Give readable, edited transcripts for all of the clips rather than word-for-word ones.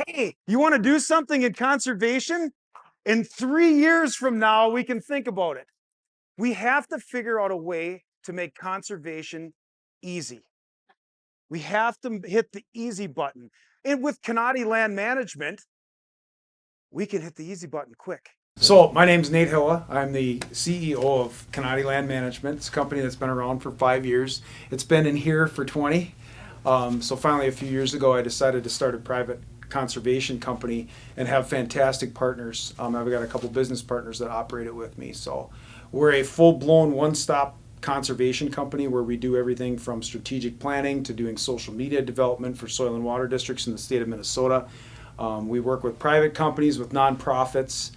hey, you want to do something in conservation? In 3 years from now, we can think about it. We have to figure out a way to make conservation easy. We have to hit the easy button. And with Canadi Land Management, we can hit the easy button quick. So my name's Nate Hylla. I'm the CEO of Canadi Land Management. It's a company that's been around for 5 years. It's been in here for 20. So finally, a few years ago, I decided to start a private conservation company and have fantastic partners. I've got a couple business partners that operate it with me. So we're a full-blown one-stop conservation company where we do everything from strategic planning to doing social media development for soil and water districts in the state of Minnesota. We work with private companies, with nonprofits,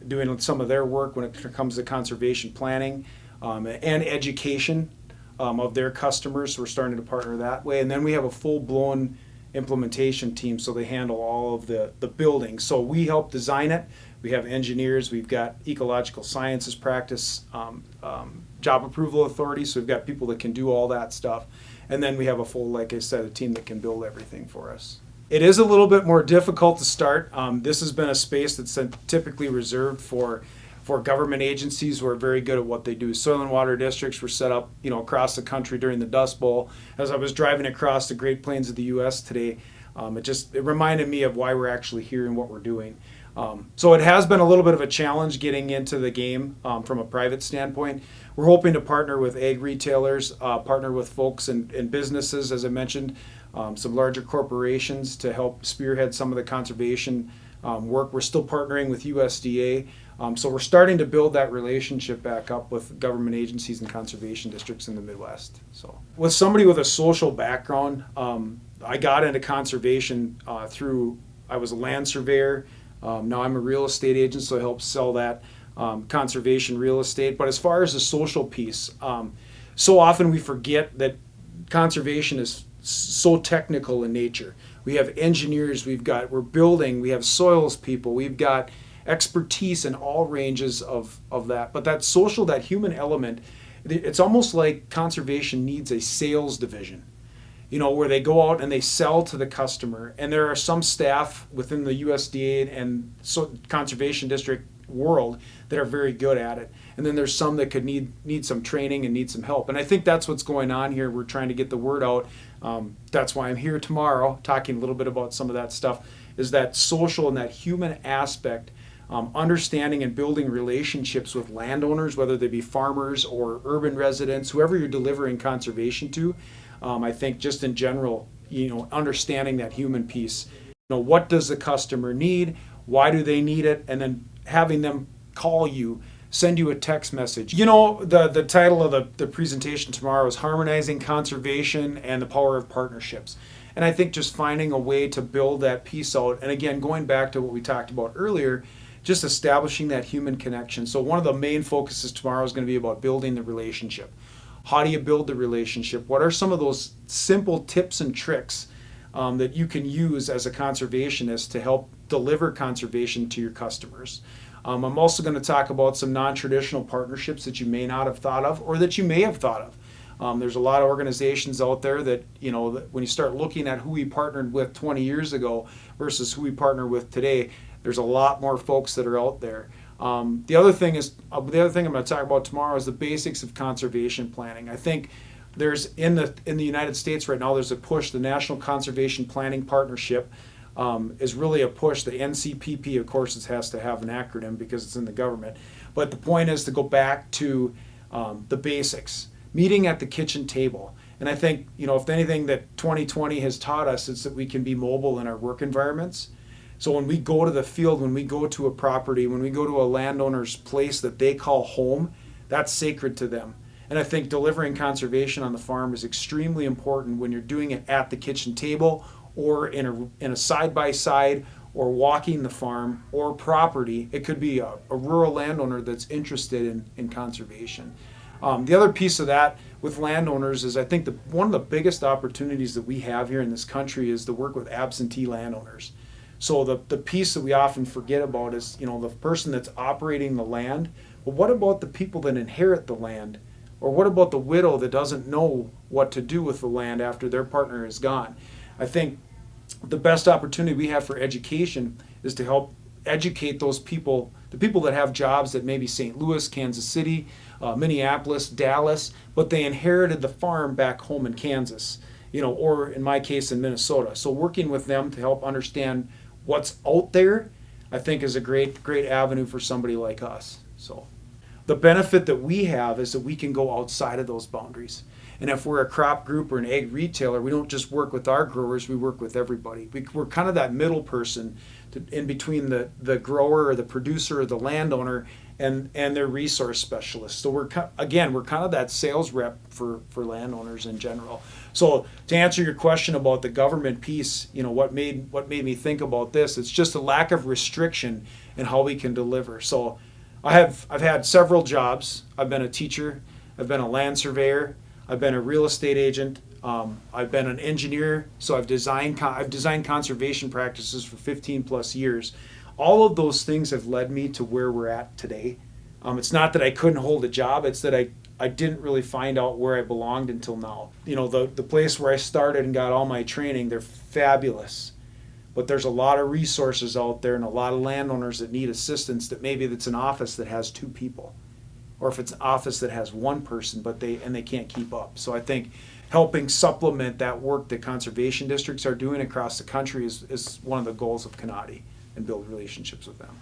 doing some of their work when it comes to conservation planning and education of their customers. So we're starting to partner that way. And then we have a full-blown implementation team, so they handle all of the building. So we help design it. We have engineers. We've got ecological sciences practice, job approval authority. So we've got people that can do all that stuff. And then we have a full, like I said, a team that can build everything for us. It is a little bit more difficult to start. This has been a space that's typically reserved for government agencies who are very good at what they do. Soil and water districts were set up, across the country during the Dust Bowl. As I was driving across the Great Plains of the U.S. today, it reminded me of why we're actually here and what we're doing. So it has been a little bit of a challenge getting into the game from a private standpoint. We're hoping to partner with ag retailers, partner with folks and businesses, as I mentioned, some larger corporations to help spearhead some of the conservation work. We're still partnering with USDA. So we're starting to build that relationship back up with government agencies and conservation districts in the Midwest. So with somebody with a social background, I got into conservation I was a land surveyor. Now I'm a real estate agent, so I help sell that conservation real estate. But as far as the social piece, so often we forget that conservation is so technical in nature. We have engineers, we're building, we have soils people, we've got expertise in all ranges of that. But that social, that human element, it's almost like conservation needs a sales division, where they go out and they sell to the customer. And there are some staff within the USDA and conservation district world that are very good at it. And then there's some that could need some training and need some help. And I think that's what's going on here. We're trying to get the word out. That's why I'm here tomorrow talking a little bit about some of that stuff, is that social and that human aspect, understanding and building relationships with landowners, whether they be farmers or urban residents, whoever you're delivering conservation to. I think just in general, understanding that human piece. What does the customer need? Why do they need it? And then having them call you, send you a text message. The title of the presentation tomorrow is Harmonizing Conservation and the Power of Partnerships. And I think just finding a way to build that piece out. And again, going back to what we talked about earlier, just establishing that human connection. So one of the main focuses tomorrow is going to be about building the relationship. How do you build the relationship? What are some of those simple tips and tricks that you can use as a conservationist to help deliver conservation to your customers? I'm also going to talk about some non-traditional partnerships that you may not have thought of or that you may have thought of. There's a lot of organizations out there that, that when you start looking at who we partnered with 20 years ago versus who we partner with today, there's a lot more folks that are out there. The other thing I'm going to talk about tomorrow is the basics of conservation planning. I think there's in the United States right now, there's a push. The National Conservation Planning Partnership is really a push. The NCPP, of course, it has to have an acronym because it's in the government. But the point is to go back to the basics, meeting at the kitchen table. And I think, if anything that 2020 has taught us is that we can be mobile in our work environments. So when we go to the field, when we go to a property, when we go to a landowner's place that they call home, that's sacred to them. And I think delivering conservation on the farm is extremely important when you're doing it at the kitchen table or in a side-by-side or walking the farm or property. It could be a rural landowner that's interested in conservation. The other piece of that with landowners is I think one of the biggest opportunities that we have here in this country is to work with absentee landowners. So the piece that we often forget about is, the person that's operating the land. But what about the people that inherit the land? Or what about the widow that doesn't know what to do with the land after their partner is gone? I think the best opportunity we have for education is to help educate those people, the people that have jobs at maybe St. Louis, Kansas City, Minneapolis, Dallas, but they inherited the farm back home in Kansas, or in my case in Minnesota. So working with them to help understand what's out there, I think is a great avenue for somebody like us. So the benefit that we have is that we can go outside of those boundaries. And if we're a crop group or an egg retailer, we don't just work with our growers, we work with everybody. We're kind of that middle person in between the grower or the producer or the landowner and their resource specialist. So we're kind of that sales rep for landowners in general. So to answer your question about the government piece, what made me think about this, it's just a lack of restriction in how we can deliver. So I've had several jobs. I've been a teacher, I've been a land surveyor, I've been a real estate agent. I've been an engineer, so I've designed conservation practices for 15 plus years. All of those things have led me to where we're at today. It's not that I couldn't hold a job; it's that I didn't really find out where I belonged until now. The place where I started and got all my training, they're fabulous. But there's a lot of resources out there and a lot of landowners that need assistance, that maybe it's an office that has 2 people, or if it's an office that has 1 person, but they can't keep up. So I think helping supplement that work that conservation districts are doing across the country is one of the goals of KACD, and build relationships with them.